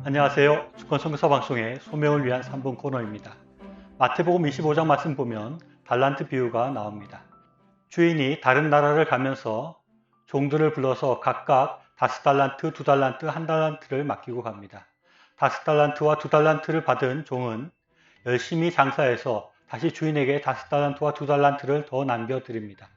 안녕하세요. 주권선교사 방송의 소명을 위한 3분 코너입니다. 마태복음 25장 말씀 보면 달란트 비유가 나옵니다. 주인이 다른 나라를 가면서 종들을 불러서 각각 5달란트, 2달란트, 1달란트를 맡기고 갑니다. 5달란트와 2달란트를 받은 종은 열심히 장사해서 다시 주인에게 5달란트와 2달란트를 더 남겨드립니다.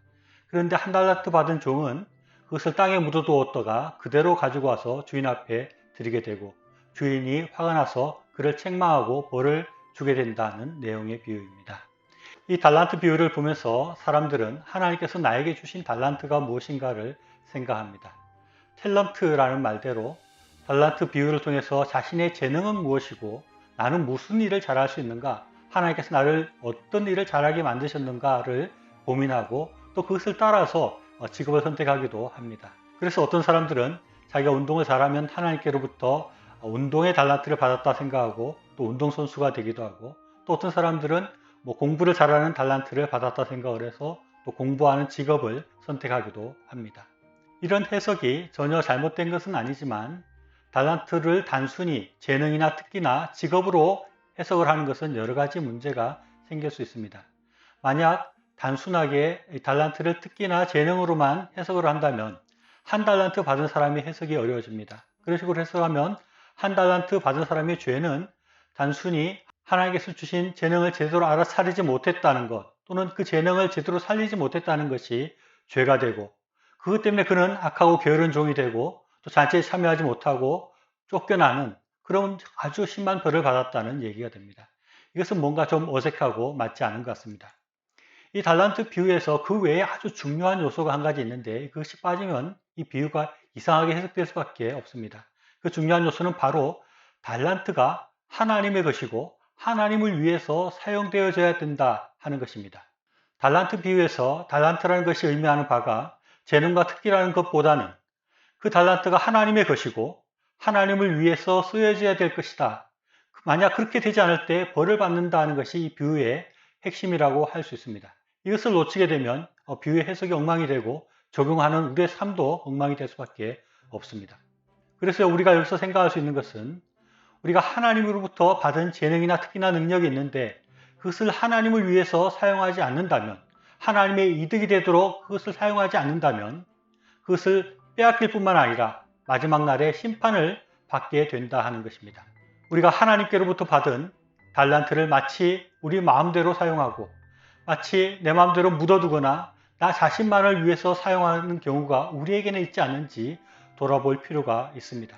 그런데 1달란트 받은 종은 그것을 땅에 묻어두었다가 그대로 가지고 와서 주인 앞에 드리게 되고 주인이 화가 나서 그를 책망하고 벌을 주게 된다는 내용의 비유입니다. 이 달란트 비유를 보면서 사람들은 하나님께서 나에게 주신 달란트가 무엇인가를 생각합니다. 탤런트라는 말대로 달란트 비유를 통해서 자신의 재능은 무엇이고 나는 무슨 일을 잘할 수 있는가, 하나님께서 나를 어떤 일을 잘하게 만드셨는가를 고민하고 또 그것을 따라서 직업을 선택하기도 합니다. 그래서 어떤 사람들은 자기가 운동을 잘하면 하나님께로부터 운동의 달란트를 받았다 생각하고 또 운동선수가 되기도 하고, 또 어떤 사람들은 공부를 잘하는 달란트를 받았다 생각을 해서 또 공부하는 직업을 선택하기도 합니다. 이런 해석이 전혀 잘못된 것은 아니지만 달란트를 단순히 재능이나 특기나 직업으로 해석을 하는 것은 여러 가지 문제가 생길 수 있습니다. 만약 단순하게 달란트를 특기나 재능으로만 해석을 한다면 1달란트 받은 사람이 해석이 어려워집니다. 그런 식으로 해석하면 1달란트 받은 사람의 죄는 단순히 하나님께서 주신 재능을 제대로 알아차리지 못했다는 것, 또는 그 재능을 제대로 살리지 못했다는 것이 죄가 되고, 그것 때문에 그는 악하고 게으른 종이 되고 또 잔치에 참여하지 못하고 쫓겨나는 그런 아주 심한 벌을 받았다는 얘기가 됩니다. 이것은 뭔가 좀 어색하고 맞지 않은 것 같습니다. 이 달란트 비유에서 그 외에 아주 중요한 요소가 한 가지 있는데, 그것이 빠지면 이 비유가 이상하게 해석될 수밖에 없습니다. 그 중요한 요소는 바로 달란트가 하나님의 것이고 하나님을 위해서 사용되어져야 된다 하는 것입니다. 달란트 비유에서 달란트라는 것이 의미하는 바가 재능과 특기라는 것보다는 그 달란트가 하나님의 것이고 하나님을 위해서 쓰여져야 될 것이다. 만약 그렇게 되지 않을 때 벌을 받는다는 것이 이 비유의 핵심이라고 할 수 있습니다. 이것을 놓치게 되면 비유의 해석이 엉망이 되고 적용하는 우리의 삶도 엉망이 될 수밖에 없습니다. 그래서 우리가 여기서 생각할 수 있는 것은, 우리가 하나님으로부터 받은 재능이나 특기나 능력이 있는데 그것을 하나님을 위해서 사용하지 않는다면, 하나님의 이득이 되도록 그것을 사용하지 않는다면 그것을 빼앗길 뿐만 아니라 마지막 날에 심판을 받게 된다 하는 것입니다. 우리가 하나님께로부터 받은 달란트를 마치 우리 마음대로 사용하고 마치 내 마음대로 묻어두거나 나 자신만을 위해서 사용하는 경우가 우리에게는 있지 않는지 돌아볼 필요가 있습니다.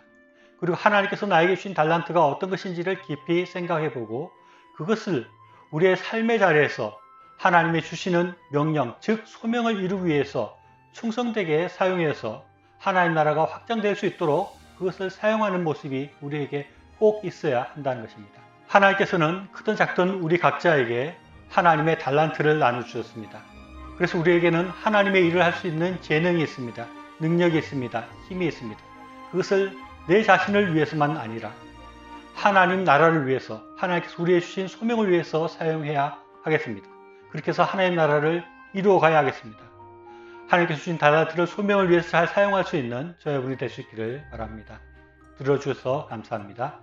그리고 하나님께서 나에게 주신 달란트가 어떤 것인지를 깊이 생각해보고 그것을 우리의 삶의 자리에서 하나님이 주시는 명령, 즉 소명을 이루기 위해서 충성되게 사용해서 하나님 나라가 확장될 수 있도록 그것을 사용하는 모습이 우리에게 꼭 있어야 한다는 것입니다. 하나님께서는 크든 작든 우리 각자에게 하나님의 달란트를 나눠주셨습니다. 그래서 우리에게는 하나님의 일을 할 수 있는 재능이 있습니다. 능력이 있습니다. 힘이 있습니다. 그것을 내 자신을 위해서만 아니라 하나님 나라를 위해서, 하나님께서 우리에게 주신 소명을 위해서 사용해야 하겠습니다. 그렇게 해서 하나님 나라를 이루어 가야 하겠습니다. 하나님께서 주신 달란트를 소명을 위해서 잘 사용할 수 있는 저와 여러분이 될 수 있기를 바랍니다. 들어주셔서 감사합니다.